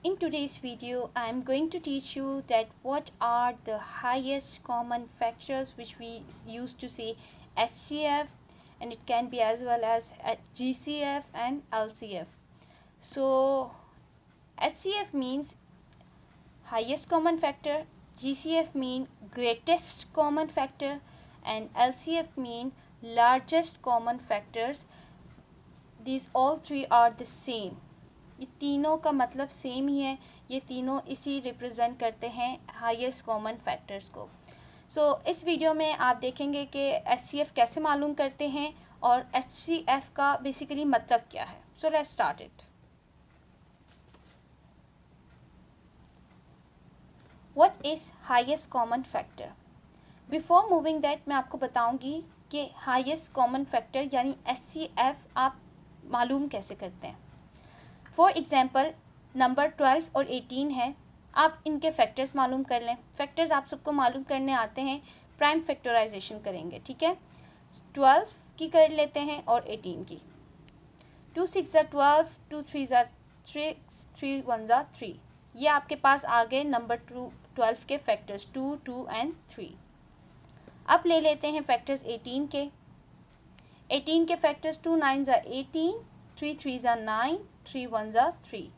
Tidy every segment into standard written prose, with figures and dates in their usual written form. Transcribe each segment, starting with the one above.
In today's video, I am going to teach you that what are the highest common factors, which we used to say HCF, and it can be as well as GCF and LCF. So HCF means highest common factor, GCF mean greatest common factor, and LCF mean largest common factors. These all three are the same. ये तीनों का मतलब same ही है, ये तीनों इसी represent करते हैं हाईएस्ट कॉमन फैक्टर्स को. इस वीडियो में आप देखेंगे कि HCF कैसे मालूम करते हैं और HCF का बेसिकली मतलब क्या है. Let's start it. What is highest common factor? Before moving that मैं आपको बताऊंगी कि हाईएस्ट कॉमन फैक्टर यानी HCF आप मालूम कैसे करते हैं. फॉर एग्जाम्पल नंबर 12 और 18 है, आप इनके फैक्टर्स मालूम कर लें. फैक्टर्स आप सबको मालूम करने आते हैं, प्राइम फैक्टराइजेशन करेंगे. ठीक है, 12 की कर लेते हैं और 18 की. 2 6 ज़ा 12, 2 3 ज़ा 6, 3 1 ज़ा 3. ये आपके पास आ गए नंबर 12 के फैक्टर्स 2 2 एंड 3. अब ले लेते हैं फैक्टर्स 18 के. 18 के फैक्टर्स 2 9 ज़ा 18, 3 3 ज़ा 9, 3 1 ज़ा 3.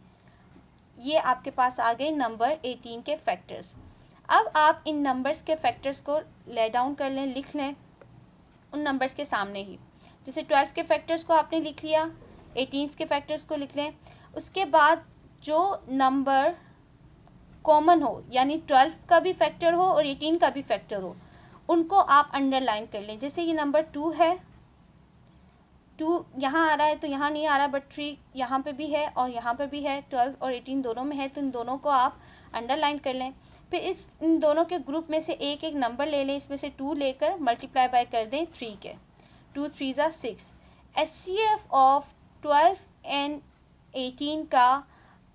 ये आपके पास आ गए नंबर 18 के फैक्टर्स. अब आप इन नंबर्स के फैक्टर्स को ले डाउन कर लें, लिख लें उन नंबर्स के सामने ही. जैसे 12 के फैक्टर्स को आपने लिख लिया, 18 के फैक्टर्स को लिख लें. उसके बाद जो नंबर कॉमन हो, यानी 12 का भी फैक्टर हो और 18 का भी फैक्टर हो, उनको आप अंडरलाइन कर लें. जैसे ये नंबर 2 है, 2 यहाँ आ रहा है तो यहाँ नहीं आ रहा, बट 3 यहाँ पे भी है और यहाँ पे भी है. 12 और 18 दोनों में है, तो इन दोनों को आप अंडरलाइन कर लें. फिर इन दोनों के ग्रुप में से एक एक नंबर ले लें, इसमें से 2 लेकर मल्टीप्लाई बाय कर दें 3 के. 2 3 ज़ा 6. HCF ऑफ 12 एंड 18 का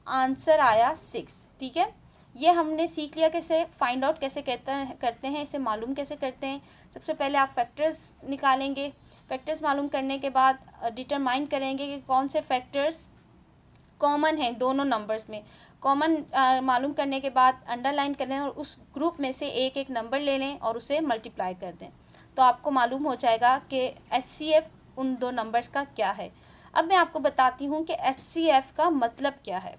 आंसर आया 6. ठीक है, ये हमने सीख लिया कैसे फाइंड आउट कैसे करते हैं, इसे मालूम कैसे करते हैं. सबसे पहले आप फैक्टर्स निकालेंगे. फैक्टर्स मालूम करने के बाद डिटरमाइन करेंगे कि कौन से फैक्टर्स कॉमन हैं दोनों नंबर्स में. कॉमन मालूम करने के बाद अंडरलाइन कर लें और उस ग्रुप में से एक एक नंबर ले लें और उसे मल्टीप्लाई कर दें, तो आपको मालूम हो जाएगा कि HCF उन दो नंबर्स का क्या है. अब मैं आपको बताती हूँ कि HCF का मतलब क्या है.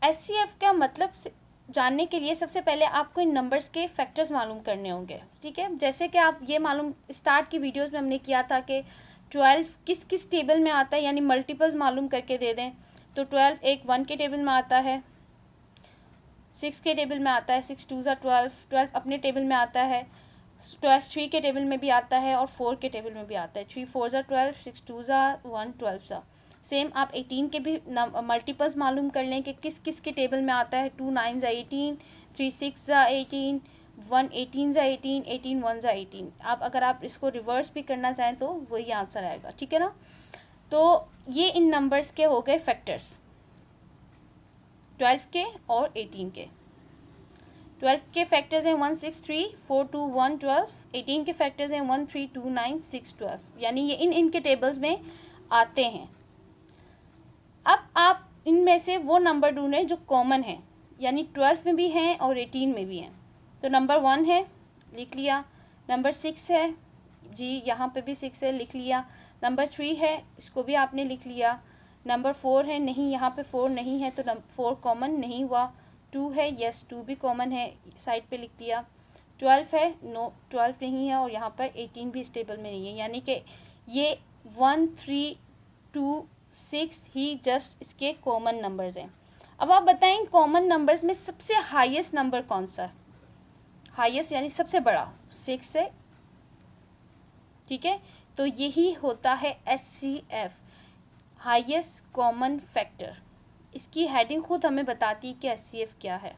HCF का मतलब जानने के लिए सबसे पहले आपको इन नंबर्स के फैक्टर्स मालूम करने होंगे. ठीक है, जैसे कि आप ये मालूम स्टार्ट की वीडियोस में हमने किया था कि 12 किस किस टेबल में आता है, यानी मल्टीपल्स मालूम करके दे दें. तो 12 एक 1 के टेबल में आता है, 6 के टेबल में आता है, 6 2 ज़ा 12, 12 अपने टेबल में आता है, 12 3 के टेबल में भी आता है और 4 के टेबल में भी आता है. 3 4 ज़ा 12, 6 2 ज़ा 1, 12 ज़ा. सेम आप 18 के भी मल्टीपल्स मालूम कर लें कि किस किस के टेबल में आता है. 2 9 ज़ा 18, 3 6 ज़ा 18, 1 18 ज़ा 18, 18 1 ज़ा 18. अगर आप इसको रिवर्स भी करना चाहें तो वही आंसर आएगा. ठीक है ना. तो ये इन नंबर्स के हो गए फैक्टर्स 12 के और 18 के. 12 के फैक्टर्स हैं 1 6 3 4 2 1 12. 18 के फैक्टर्स हैं 1 3 2 9 6 12. यानी ये इनके टेबल्स में आते हैं. अब आप इनमें से वो नंबर ढूंढें जो कॉमन है, यानी 12 में भी हैं और 18 में भी हैं. तो नंबर 1 है, लिख लिया. नंबर 6 है जी, यहाँ पे भी 6 है, लिख लिया. नंबर 3 है, इसको भी आपने लिख लिया. नंबर 4 है, नहीं यहाँ पे 4 नहीं है, तो 4 कॉमन नहीं हुआ. 2 है, यस 2 भी कॉमन है, साइड पे लिख दिया. 12 है, नो 12 नहीं है और यहाँ पर 18 भी इस टेबल में नहीं है. यानी कि ये 1 3 2 6 ही जस्ट इसके कॉमन नंबर्स हैं. अब आप बताएं कॉमन नंबर्स में सबसे हाईएस्ट नंबर कौन सा है. हाईएस्ट यानी सबसे बड़ा 6 है. ठीक है, तो यही होता है HCF, हाईएस्ट कॉमन फैक्टर. इसकी हेडिंग खुद हमें बताती है कि HCF क्या है.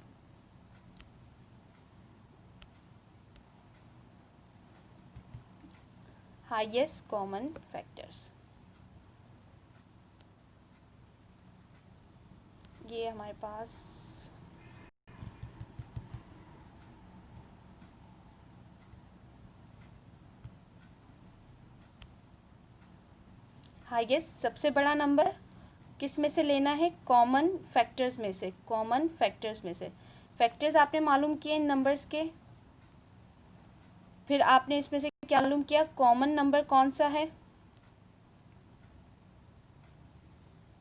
हाईएस्ट कॉमन फैक्टर्स, ये हमारे पास हाईएस्ट सबसे बड़ा नंबर, किस में से लेना है, कॉमन फैक्टर्स में से, कॉमन फैक्टर्स में से। फैक्टर्स आपने मालूम किए इन नंबर्स के, फिर आपने इसमें से क्या मालूम किया, कॉमन नंबर कौन सा है,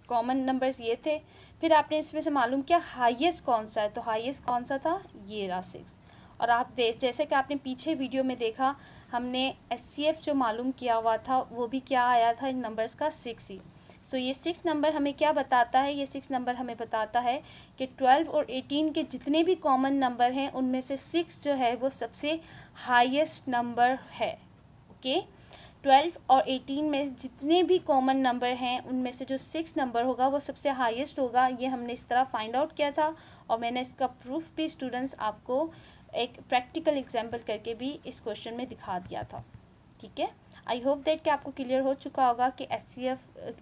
कॉमन नंबर्स ये थे। फिर आपने इसमें से मालूम किया हाईएस्ट कौन सा है, तो हाईएस्ट कौन सा था, ये रहा 6। और आप जैसे कि आपने पीछे वीडियो में देखा, हमने HCF जो मालूम किया हुआ था वो भी क्या आया था इन नंबर्स का, 6 ही। सो ये 6 नंबर हमें क्या बताता है, ये 6 नंबर हमें बताता है कि 12 और 18 के जितने भी कॉमन नंबर हैं उनमें से 6 जो है वो सबसे हाईएस्ट नंबर है। ओके, 12 और 18 में जितने भी कॉमन नंबर हैं उनमें से जो 6 नंबर होगा वो सबसे हाईएस्ट होगा। ये हमने इस तरह फाइंड आउट किया था और मैंने इसका प्रूफ भी स्टूडेंट्स आपको एक प्रैक्टिकल एग्जांपल करके भी इस क्वेश्चन में दिखा दिया था। ठीक है, आई होप दैट कि आपको क्लियर हो चुका होगा कि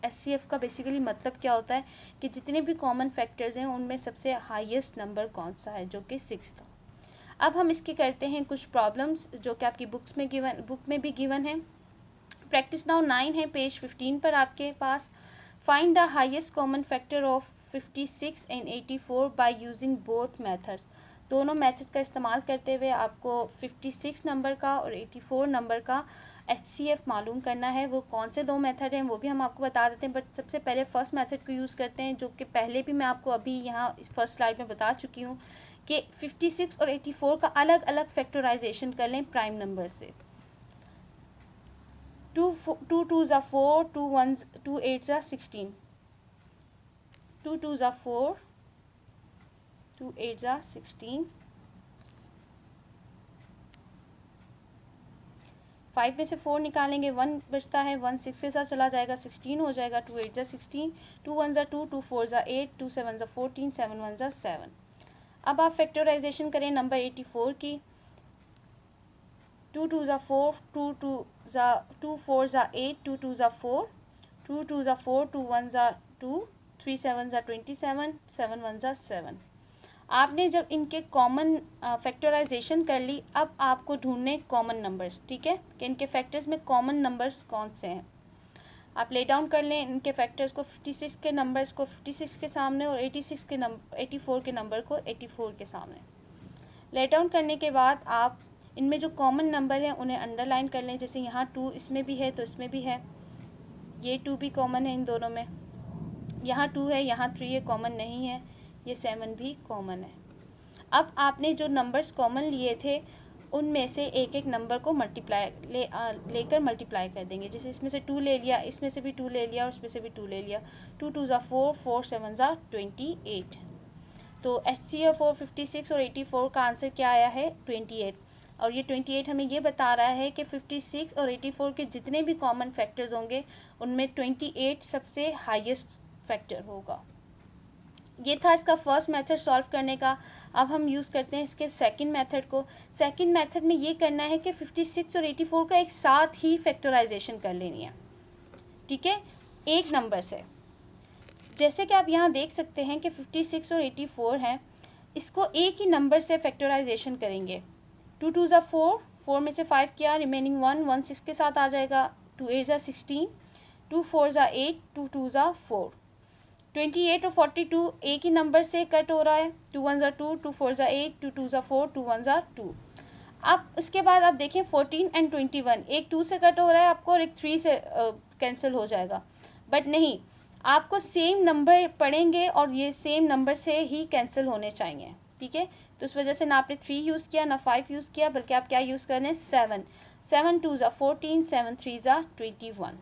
HCF का बेसिकली मतलब क्या होता है कि जितने भी कॉमन फैक्टर्स हैं उनमें सबसे हाईएस्ट नंबर कौन सा है, जो कि 6 था। अब हम इसके करते हैं कुछ प्रॉब्लम्स जो कि आपकी बुक में भी गिवन है। प्रैक्टिस नाउ 9 है, पेज 15 पर आपके पास। Find the highest common factor of 56 and 84 by using both methods. दोनों मेथड का इस्तेमाल करते हुए आपको 56 नंबर का और 84 नंबर का HCF मालूम करना है। वो कौन से दो मेथड हैं वो भी हम आपको बता देते हैं, बट सबसे पहले फर्स्ट मेथड को यूज़ करते हैं, जो कि पहले भी मैं आपको अभी यहाँ फर्स्ट स्लाइड में बता चुकी हूँ कि 56 और 84 का अलग अलग फैक्टराइजेशन कर लें प्राइम नंबर से। 2 2s are 4, 2 8s are 16, 2 2s are 4, 2 8s are 16, 5 में से 4 निकालेंगे 1 बचता है, 1 6 के साथ चला जाएगा 16 हो जाएगा, 2 8s are 16, 2 1s are 2, 2 4s are 8, 2 7s are 14, 7 1s are 7। अब आप फैक्टराइजेशन करें नंबर 84 की। 2 2s are 4, 2 4s are 8, 2 2s are 4, 2 2s are 4, 2 1s are 2, 3 7s are 27, 7 1s are 7। आपने जब इनके कॉमन फैक्टराइजेशन कर ली, अब आपको ढूंढने कॉमन नंबर्स। ठीक है, कि इनके फैक्टर्स में कॉमन नंबर्स कौन से हैं। आप ले डाउन कर लें इनके फैक्टर्स को, 56 के नंबर्स को 56 के सामने और 84 के नंबर को 84 के सामने। ले डाउन करने के बाद आप इनमें जो कॉमन नंबर हैं उन्हें अंडरलाइन कर लें। जैसे यहाँ 2 इसमें भी है तो इसमें भी है, ये 2 भी कॉमन है इन दोनों में, यहाँ 2 है, यहाँ 3 है, कॉमन नहीं है, ये 7 भी कॉमन है। अब आपने जो नंबर्स कॉमन लिए थे उनमें से एक एक नंबर को लेकर मल्टीप्लाई कर देंगे। जैसे इसमें से 2 ले लिया, इसमें से भी 2 ले लिया और इसमें से भी 2 ले लिया। 2 2s are 4, 4 7s are 28। तो HCF और 56 और 84 का आंसर क्या आया है, 28। और ये 28 हमें ये बता रहा है कि 56 और 84 के जितने भी कॉमन फैक्टर्स होंगे उनमें 28 सबसे हाईएस्ट फैक्टर होगा। ये था इसका फर्स्ट मेथड सॉल्व करने का। अब हम यूज़ करते हैं इसके सेकंड मेथड को। सेकंड मेथड में ये करना है कि 56 और 84 का एक साथ ही फैक्टराइजेशन कर लेनी है। ठीक है, एक नंबर से। जैसे कि आप यहाँ देख सकते हैं कि 56 और 84 हैं, इसको एक ही नंबर से फैक्टराइजेशन करेंगे। 2 2s are 4, 4 में से 5 किया, रिमेनिंग 1, 1 6 के साथ आ जाएगा, 2 8s are 16, 2 4s are 8, 2 2s are 4। 28 और 42 एक ही नंबर से कट हो रहा है, 2 1s are 2, 2 4s are 8, 2 2s are 4, 2 1s are 2। अब उसके बाद आप देखें 14 एंड 21, एक 2 से कट हो रहा है आपको और एक 3 से कैंसिल हो जाएगा, बट नहीं, आपको सेम नंबर पढ़ेंगे और ये सेम नंबर से ही कैंसिल होने चाहिए। ठीक है, तो उस वजह से ना आपने 3 यूज़ किया ना 5 यूज़ किया, बल्कि आप क्या यूज़ कर रहे हैं, 7। 7 2s are 14, 7 3s are 21।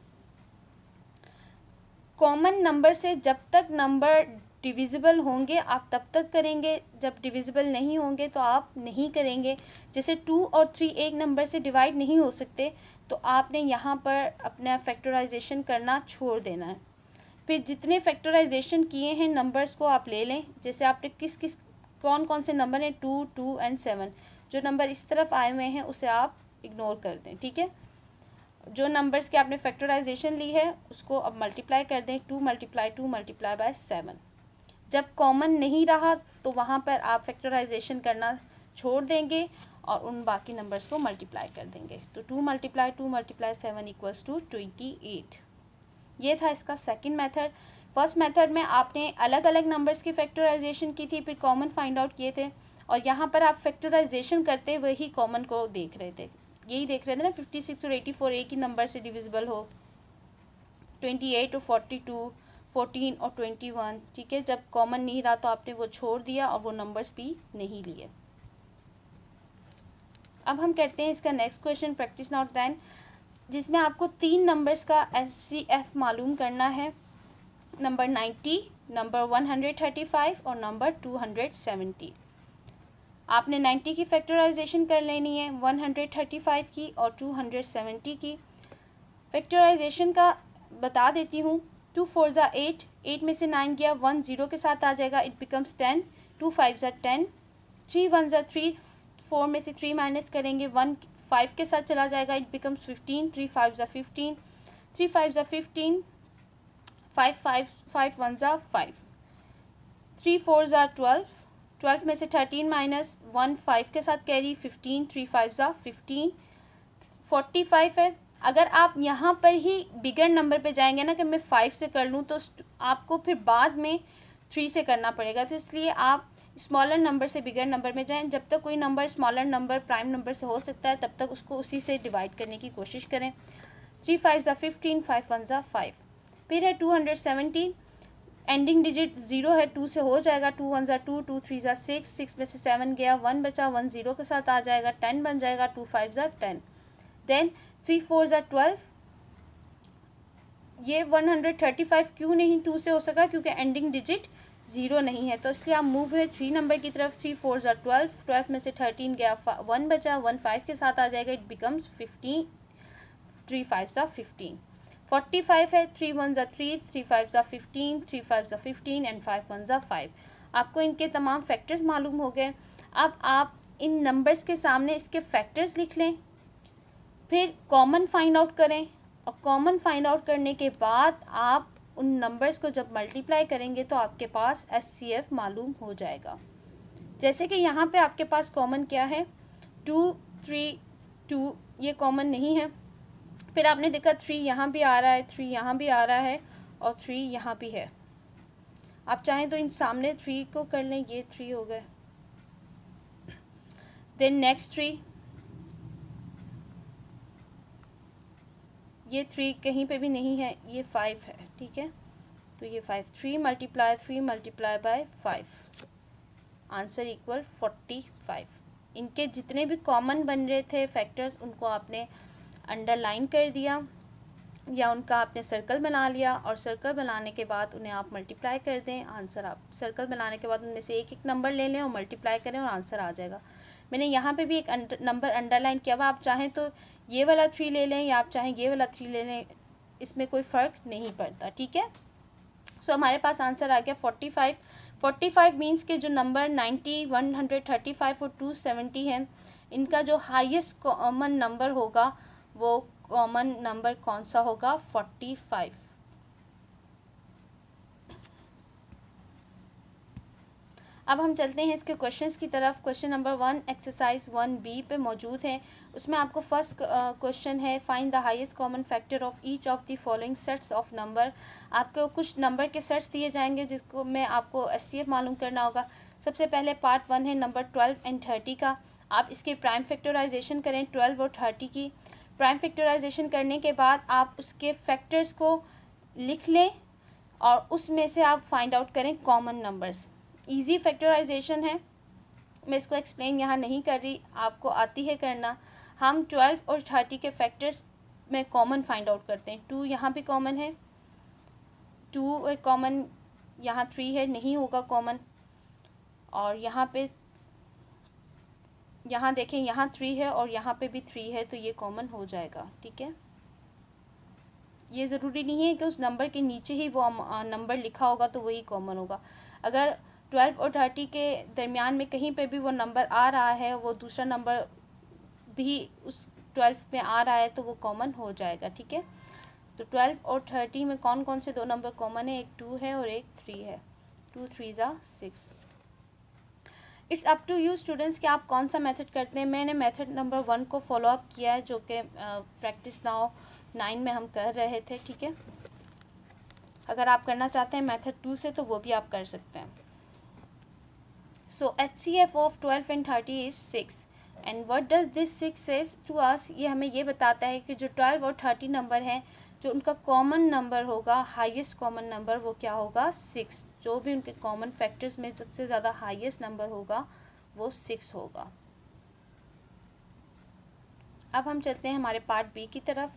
Common number से जब तक नंबर डिविजिबल होंगे आप तब तक करेंगे, जब डिविजिबल नहीं होंगे तो आप नहीं करेंगे। जैसे 2 और 3 एक नंबर से डिवाइड नहीं हो सकते तो आपने यहाँ पर अपना फैक्टराइजेशन करना छोड़ देना है। फिर जितने फैक्टराइजेशन किए हैं नंबर्स को आप ले लें। जैसे आपने कौन कौन से नंबर हैं, 2 2 एंड 7, जो नंबर इस तरफ आए हुए हैं उसे आप इग्नोर कर दें। ठीक है, जो नंबर्स के आपने फैक्टराइजेशन ली है उसको अब मल्टीप्लाई कर दें, 2 मल्टीप्लाई बाय 7। जब कॉमन नहीं रहा तो वहाँ पर आप फैक्टराइजेशन करना छोड़ देंगे और उन बाकी नंबर्स को मल्टीप्लाई कर देंगे। तो 2 मल्टीप्लाई 7 इक्वल्स टू 28। ये था इसका सेकंड मेथड। फर्स्ट मेथड में आपने अलग अलग नंबर्स की फैक्टराइजेशन की थी, फिर कॉमन फाइंड आउट किए थे, और यहाँ पर आप फैक्टराइजेशन करते हुए ही कॉमन को देख रहे थे, यही देख रहे थे ना 56 और 84 एक ही नंबर से डिविजिबल हो, 28 और 42, 14 और 21, ठीक है। जब कॉमन नहीं रहा तो आपने वो छोड़ दिया और वो नंबर्स भी नहीं लिए। अब हम कहते हैं इसका नेक्स्ट क्वेश्चन, प्रैक्टिस नाउ 10, जिसमें आपको 3 नंबर्स का SCF मालूम करना है, नंबर 90, नंबर 135 और नंबर 270। आपने 90 की फैक्टराइजेशन कर लेनी है, 135 की और 270 की। फैक्टराइजेशन का बता देती हूँ, 2 4 ज़ा 8, 8 में से 9 गया, 1 0 के साथ आ जाएगा, इट बिकम्स 10, 2 5 ज़ा 10, 3 1 ज़ा 3, 4 में से 3 माइनस करेंगे, 1 5 के साथ चला जाएगा, इट बिकम्स 15, 3 5 ज़ा 15, 3 5 ज़ा 15, 5 1 ज़ा 5, 3 4 ज़ा 12, 12 में से 13 माइनस 1 5 के साथ कैरी, 15, 3 5 ज़ा 15, 45 है। अगर आप यहाँ पर ही बिगर नंबर पे जाएंगे ना कि मैं 5 से कर लूँ, तो आपको फिर बाद में 3 से करना पड़ेगा, तो इसलिए आप स्मॉलर नंबर से बिगर नंबर में जाएं। जब तक कोई number smaller number prime number से हो सकता है तब तक उसको उसी से डिवाइड करने की कोशिश करें। 3 5 ज़ा 15, 5 1 ज़ा 5। फिर है 270, एंडिंग डिजिट 0 है, 2 से हो जाएगा, 2 1 ज़ा 2, 2 3 ज़ा 6, 6 में से 7 गया, 1 बचा, 1 0 के साथ आ जाएगा, 10 बन जाएगा, 2 5 ज़ा 10। देन 3 4 ज़ा 12, ये 135 क्यों नहीं 2 से हो सका, क्योंकि एंडिंग डिजिट 0 नहीं है, तो इसलिए आप मूव है 3 नंबर की तरफ। 3 4 ज़ा 12, 12 में से 13 गया, 1 बचा, 1 5 के साथ आ जाएगा, इट बिकम्स 15, 3 5 ज़ा 15। 45 है, 3 1 ज़ा 3, 3 5 ज़ा 15, 3 5 ज़ा 15 एंड 5 1 ज़ा 5। आपको इनके तमाम फैक्टर्स मालूम हो गए। अब आप इन नंबर्स के सामने इसके फैक्टर्स लिख लें, फिर कॉमन फाइंड आउट करें, और कॉमन फाइंड आउट करने के बाद आप उन नंबर्स को जब मल्टीप्लाई करेंगे तो आपके पास SCF मालूम हो जाएगा। जैसे कि यहाँ पे आपके पास कॉमन क्या है, 2 3 2, ये कॉमन नहीं है। फिर आपने देखा 3 यहाँ भी आ रहा है, 3 यहाँ भी आ रहा है और 3 यहाँ भी है। आप चाहें तो इन सामने 3 को कर लें, ये 3 हो गए। देन नेक्स्ट 3, ये 3 कहीं पे भी नहीं है, ये 5 है, ठीक है, तो ये 5, 3 multiply 3 multiply by 5, answer equal 45। इनके जितने भी कॉमन बन रहे थे फैक्टर्स उनको आपने अंडरलाइन कर दिया या उनका आपने सर्कल बना लिया, और सर्कल बनाने के बाद उन्हें आप मल्टीप्लाई कर दें, आंसर आप सर्कल बनाने के बाद उनमें से एक एक नंबर ले लें और मल्टीप्लाई करें और आंसर आ जाएगा। मैंने यहाँ पे भी एक नंबर अंडरलाइन किया हुआ, आप चाहें तो ये वाला 3 ले लें या आप चाहें ये वाला 3 ले लें, इसमें कोई फ़र्क नहीं पड़ता, ठीक है। सो हमारे पास आंसर आ गया 45। 45 मीन्स के जो नंबर 90, 135 और 270 हैं, इनका जो हाईएस्ट कॉमन नंबर होगा वो कॉमन नंबर कौन सा होगा, 45। अब हम चलते हैं इसके क्वेश्चंस की तरफ। क्वेश्चन नंबर 1 एक्सरसाइज 1B पे मौजूद है। उसमें आपको फर्स्ट क्वेश्चन है, find the highest common factor of each of the following sets of number. आपको कुछ नंबर के सेट्स दिए जाएंगे जिसको में आपको SCF मालूम करना होगा। सबसे पहले पार्ट 1 है नंबर 12 एंड 30 का। आप इसकी प्राइम फैक्टराइजेशन करें 12 और 30 की। प्राइम फैक्टराइजेशन करने के बाद आप उसके फैक्टर्स को लिख लें और उसमें से आप फाइंड आउट करें कॉमन नंबर्स। इजी फैक्टराइजेशन है, मैं इसको एक्सप्लेन यहाँ नहीं कर रही, आपको आती है करना। हम 12 और 30 के फैक्टर्स में कॉमन फाइंड आउट करते हैं। 2 यहाँ पे कॉमन है, 2 कॉमन, यहाँ 3 है, नहीं होगा कॉमन, और यहाँ पे यहाँ देखें यहाँ 3 है और यहाँ पे भी 3 है, तो ये कॉमन हो जाएगा, ठीक है। ये ज़रूरी नहीं है कि उस नंबर के नीचे ही वो नंबर लिखा होगा तो वही कॉमन होगा। अगर 12 और 30 के दरमियान में कहीं पे भी वो नंबर आ रहा है, वो दूसरा नंबर भी उस 12 में आ रहा है, तो वो कॉमन हो जाएगा, ठीक है। तो 12 और 30 में कौन कौन से 2 नंबर कॉमन है, एक 2 है और एक 3 है। 2 3 ज़ा 6। It's up to you students कि आप कौन सा मेथड करते हैं। मैंने मेथड नंबर 1 को फॉलो अप किया है, जो कि प्रैक्टिस नाउ 9 में हम कर रहे थे, ठीक है। अगर आप करना चाहते हैं मेथड 2 से तो वो भी आप कर सकते हैं। So HCF of 12 and 30 is 6 and what does this 6 says to us, ये हमें ये बताता है कि जो 12 और 30 नंबर हैं, जो उनका कॉमन नंबर होगा, हाईएस्ट कॉमन नंबर, वो क्या होगा 6। जो भी उनके कॉमन फैक्टर्स में सबसे ज़्यादा हाईएस्ट नंबर होगा वो 6 होगा। अब हम चलते हैं हमारे पार्ट बी की तरफ।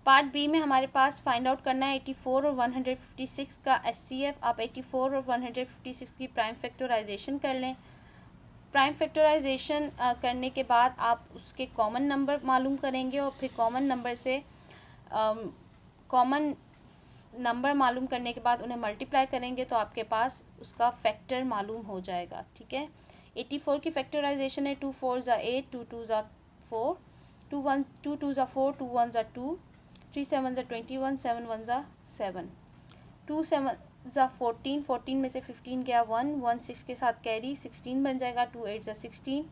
पार्ट बी में हमारे पास फाइंड आउट करना है 84 और 156 का HCF। आप 84 और 156 की प्राइम फैक्टराइजेशन कर लें। प्राइम फैक्टराइजेशन करने के बाद आप उसके कॉमन नंबर मालूम करेंगे और फिर कॉमन नंबर से कॉमन नंबर मालूम करने के बाद उन्हें मल्टीप्लाई करेंगे तो आपके पास उसका फैक्टर मालूम हो जाएगा। ठीक है, 84 की फैक्टराइजेशन है 2 4 ज़ा 8, 2 2 ज़ा 4, 2 2 ज़ा 4, 2 1 ज़ा 2, 3 7 ज़ा 21, 7 1 ज़ा 7, 2 7 ज़ा 14, 14 में से 15 गया 1, 1 6 के साथ कैरी 16 बन जाएगा, 2 8 ज़ा 16,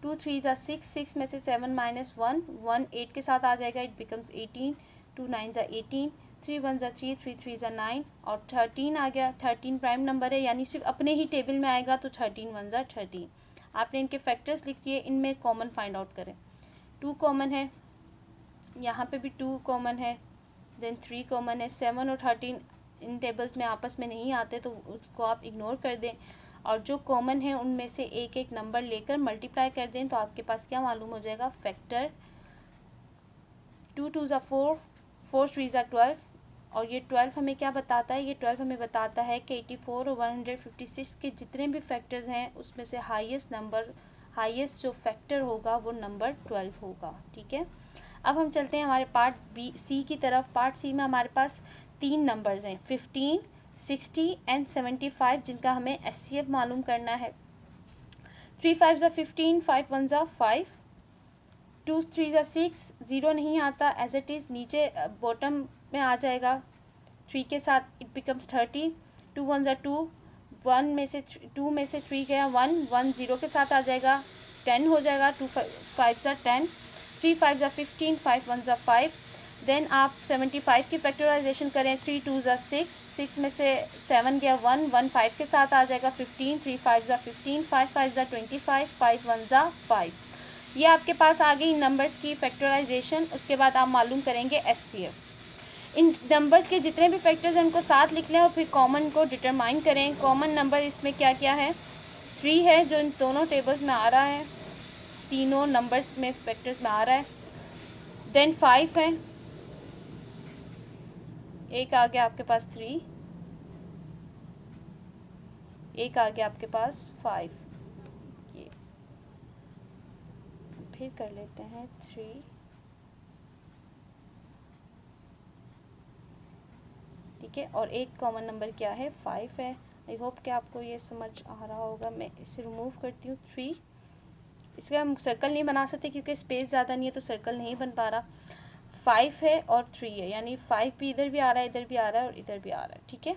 2 3 ज़ा 6, 6 में से 7 माइनस 1, 1 8 के साथ आ जाएगा, इट बिकम्स 18, 2 9 ज़ा 18, 3 1 ज़ा 3, 3 3 ज़ा 9 और 13 आ गया। 13 प्राइम नंबर है, यानी सिर्फ अपने ही टेबल में आएगा तो 13 1 ज़ा 13। आपने इनके फैक्टर्स लिख दिए, इनमें कॉमन फाइंड आउट करें। 2 कॉमन है, यहाँ पे भी 2 कॉमन है, देन 3 कॉमन है। 7 और 13 इन टेबल्स में आपस में नहीं आते तो उसको आप इग्नोर कर दें और जो कॉमन है उनमें से एक एक नंबर लेकर मल्टीप्लाई कर दें तो आपके पास क्या मालूम हो जाएगा, फैक्टर। 2 2 ज़ा 4, 4 3 ज़ा 12 और ये 12 हमें क्या बताता है, ये 12 हमें बताता है कि 84 और 156 के जितने भी फैक्टर्स हैं उसमें से हाईएस्ट जो फैक्टर होगा वो नंबर 12 होगा। ठीक है, अब हम चलते हैं हमारे पार्ट बी सी की तरफ। पार्ट सी में हमारे पास 3 नंबर्स हैं 15, 60 एंड 75 जिनका हमें HCF मालूम करना है। 3 5 ज़ा 15, 5 1 ज़ा 5, 2 3 ज़ा 6, 0 नहीं आता, एज इट इज़ नीचे बॉटम में आ जाएगा 3 के साथ, इट बिकम्स 30, 2 1 ज़ा 2, 1 में से 2 में से 3 गया 1, 1 0 के साथ आ जाएगा, 10 हो जाएगा, 2 5 ज़ा 10, 3 5 ज़ा 15, 5 1 ज़ा 5। देन आप 75 की फैक्टराइजेशन करें, 3 2 ज़ा 6, 6 में से 7 गया 1, 1 5 के साथ आ जाएगा 15, 3 5 ज़ा 15, 5 5 ज़ा 25, 5 1 ज़ा 5। ये आपके पास आ गई नंबर्स की फैक्टराइजेशन। उसके बाद आप मालूम करेंगे HCF। इन नंबर्स के जितने भी फैक्टर्स हैं उनको साथ लिख लें और फिर कॉमन को डिटरमाइन करें। कॉमन नंबर इसमें क्या क्या है, 3 है जो इन दोनों टेबल्स में आ रहा है, तीनों नंबर्स में फैक्टर्स में आ रहा है। देन 5 है, एक आ गया आपके पास 3, एक आ गया आपके पास 5, ये फिर कर लेते हैं 3, ठीक है, और एक कॉमन नंबर क्या है 5 है। आई होप कि आपको ये समझ आ रहा होगा। मैं इसे रिमूव करती हूँ 3, इसका हम सर्कल नहीं बना सकते क्योंकि स्पेस ज़्यादा नहीं है तो सर्कल नहीं बन पा रहा। 5 है और 3 है, यानी 5 भी इधर भी आ रहा है, इधर भी आ रहा है और इधर भी आ रहा है। ठीक है,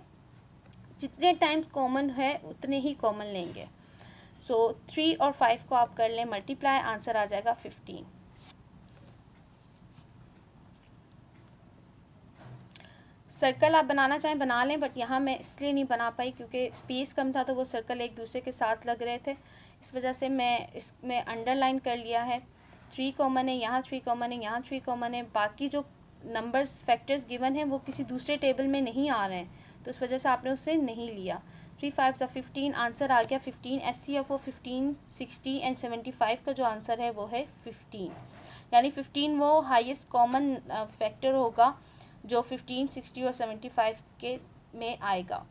जितने टाइम्स कॉमन है उतने ही कॉमन लेंगे। सो 3 और 5 को आप कर लें मल्टीप्लाई, आंसर आ जाएगा 15। सर्कल आप बनाना चाहें बना लें, बट यहाँ मैं इसलिए नहीं बना पाई क्योंकि स्पेस कम था तो वो सर्कल एक दूसरे के साथ लग रहे थे, इस वजह से मैं इसमें अंडरलाइन कर लिया है। 3 कॉमन है, यहाँ 3 कॉमन है, यहाँ 3 कॉमन है, बाकी जो नंबर्स फैक्टर्स गिवन हैं वो किसी दूसरे टेबल में नहीं आ रहे हैं तो इस वजह से आपने उससे नहीं लिया। 3 5 ज़ा 15, आंसर आ गया 15। HCF 15, 60 एंड 75 का जो आंसर है वो है 15, यानी 15 वो हाईएस्ट कॉमन फैक्टर होगा जो 15, 60 और 75 के में आएगा।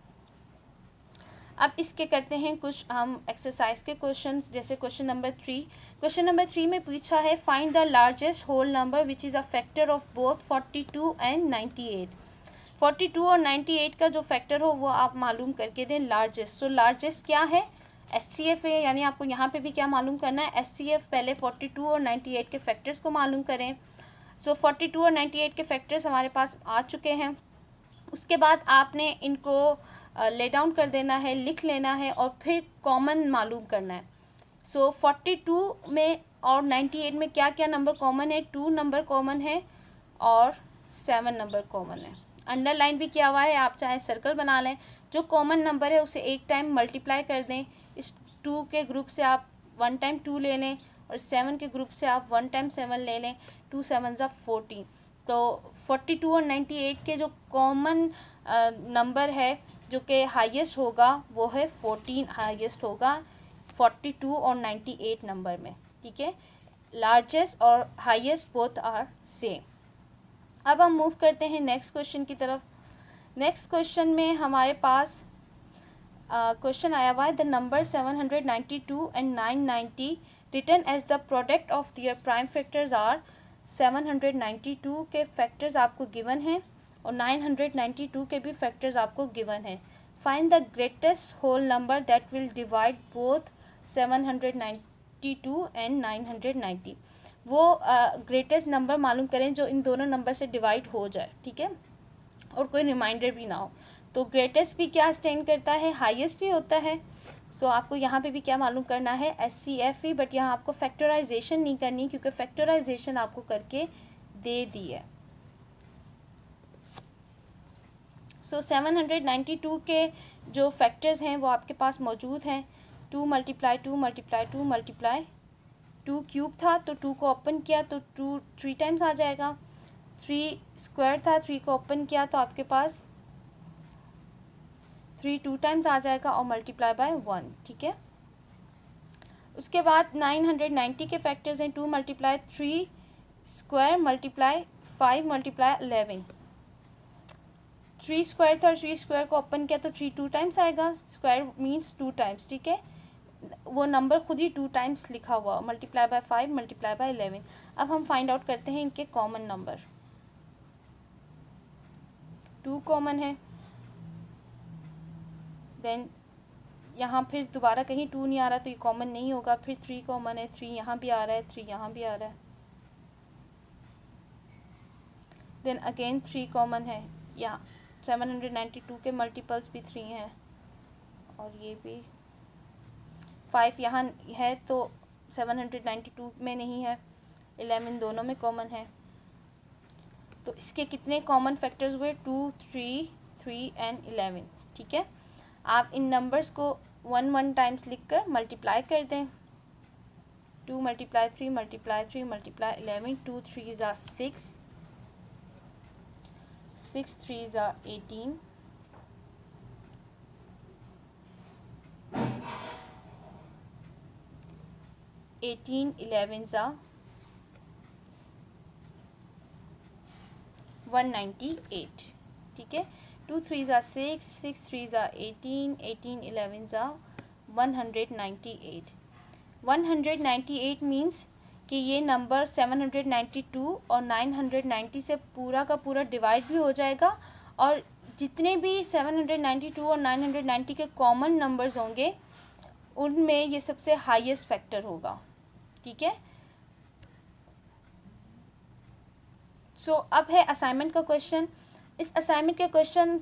अब इसके करते हैं कुछ हम एक्सरसाइज के क्वेश्चन, जैसे क्वेश्चन नंबर 3। क्वेश्चन नंबर 3 में पूछा है find the largest whole number which is a factor of both 42 and 98। 42 और 98 का जो फैक्टर हो वो आप मालूम करके दें लार्जेस्ट। तो लार्जेस्ट क्या है, HCF है, यानी आपको यहाँ पे भी क्या मालूम करना है, HCF। पहले 42 और 98 के फैक्टर्स को मालूम करें। सो 42 और 98 के फैक्टर्स हमारे पास आ चुके हैं। उसके बाद आपने इनको ले डाउन कर देना है, लिख लेना है और फिर कॉमन मालूम करना है। सो 42 में और 98 में क्या क्या नंबर कॉमन है, 2 नंबर कॉमन है और 7 नंबर कॉमन है। अंडरलाइन भी किया हुआ है, आप चाहे सर्कल बना लें। जो कॉमन नंबर है उसे एक टाइम मल्टीप्लाई कर दें। इस 2 के ग्रुप से आप 1 टाइम 2 ले लें और 7 के ग्रुप से आप 1 टाइम 7 ले लें। 2 7 ज़ा 14। तो 42 और 98 के जो कॉमन नंबर है जो कि हाईएस्ट होगा वो है 14 हाईएस्ट होगा 42 और 98 नंबर में, ठीक है। लार्जेस्ट और हाईएस्ट बोथ आर सेम। अब हम मूव करते हैं नेक्स्ट क्वेश्चन की तरफ। नेक्स्ट क्वेश्चन में हमारे पास क्वेश्चन आया हुआ है the number 792 and 990 written as the product of their prime factors are. 792 के फैक्टर्स आपको गिवन हैं और 992 के भी फैक्टर्स आपको गिवन है। Find the greatest whole number that will divide both 792 and 990। वो ग्रेटेस्ट नंबर मालूम करें जो इन दोनों नंबर से डिवाइड हो जाए, ठीक है, और कोई रिमाइंडर भी ना हो। तो ग्रेटेस्ट भी क्या स्टैंड करता है, हाईएस्ट ही होता है। सो आपको यहाँ पे भी क्या मालूम करना है, SCF ही, बट यहाँ आपको फैक्टराइजेशन नहीं करनी क्योंकि फैक्टराइजेशन आपको करके दे दी है। सो 792 के जो फैक्टर्स हैं वो आपके पास मौजूद हैं। 2 मल्टीप्लाई 2 मल्टीप्लाई 2 मल्टीप्लाई 2 क्यूब था तो 2 को ओपन किया तो 2 3 टाइम्स आ जाएगा। 3 स्क्वायर था, 3 को ओपन किया तो आपके पास 3 2 टाइम्स आ जाएगा और मल्टीप्लाई बाय 1, ठीक है। उसके बाद 990 के फैक्टर्स हैं 2 multiply 3 square multiply 5 multiply 11। 3 square था और 3 स्क्वायर को ओपन किया तो 3 2 टाइम्स आएगा। स्क्वायर मीन्स 2 टाइम्स, ठीक है। वो नंबर खुद ही 2 टाइम्स लिखा हुआ, मल्टीप्लाई बाय 5 मल्टीप्लाई बाय 11। अब हम फाइंड आउट करते हैं इनके कॉमन नंबर। 2 कॉमन है, देन यहाँ फिर दोबारा कहीं 2 नहीं आ रहा तो ये कॉमन नहीं होगा। फिर 3 कॉमन है, 3 यहाँ भी आ रहा है, 3 यहाँ भी आ रहा है। देन अगेन 3 कॉमन है, यहाँ 792 के मल्टीपल्स भी 3 हैं और ये भी 5 यहाँ है तो 792 में नहीं है। 11 दोनों में कॉमन है। तो इसके कितने कॉमन फैक्टर्स हुए, 2 3 3 एंड 11, ठीक है। आप इन नंबर्स को 1 1 टाइम्स लिखकर मल्टीप्लाई कर दें। 2 मल्टीप्लाई 3 मल्टीप्लाई 3 मल्टीप्लाई 11। 2 3 ज़ा 6, 6 3 ज़ा 18, 18 11 ज़ा 198, ठीक है। 2 3 ज़ा 6, 6 3 ज़ा 18, 18 11 ज़ा 198। 198 मीन्स कि ये नंबर 792 और 990 से पूरा का पूरा डिवाइड भी हो जाएगा और जितने भी 792 और 990 के कॉमन नंबर्स होंगे उनमें ये सबसे हाईएस्ट फैक्टर होगा, ठीक है। सो अब है असाइनमेंट का क्वेश्चन। इस असाइनमेंट के क्वेश्चन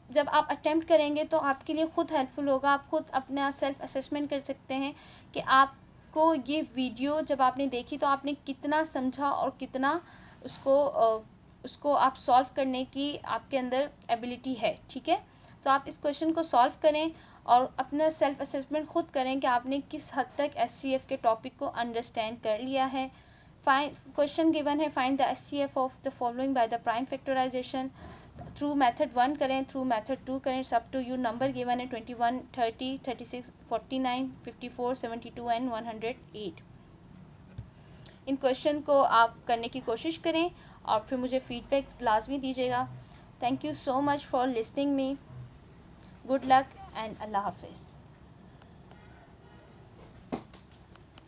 जब आप अटेम्प्ट करेंगे तो आपके लिए खुद हेल्पफुल होगा। आप खुद अपना सेल्फ असेसमेंट कर सकते हैं कि आपको ये वीडियो जब आपने देखी तो आपने कितना समझा और कितना उसको आप सॉल्व करने की आपके अंदर एबिलिटी है, ठीक है। तो आप इस क्वेश्चन को सॉल्व करें और अपना सेल्फ असेसमेंट खुद करें कि आपने किस हद तक SCF के टॉपिक को अंडरस्टैंड कर लिया है। क्वेश्चन गिवन है find the SCF of the following by the prime factorization. Through method 1 करें, थ्रू मेथड 2 करें, सब टू यू। नंबर गिवन है 21 30 36 49 54 72 एंड 108। इन क्वेश्चन को आप करने की कोशिश करें और फिर मुझे फीडबैक लाजमी दीजिएगा। Thank you so much for listening me. Good luck and अल्लाह हाफिज़।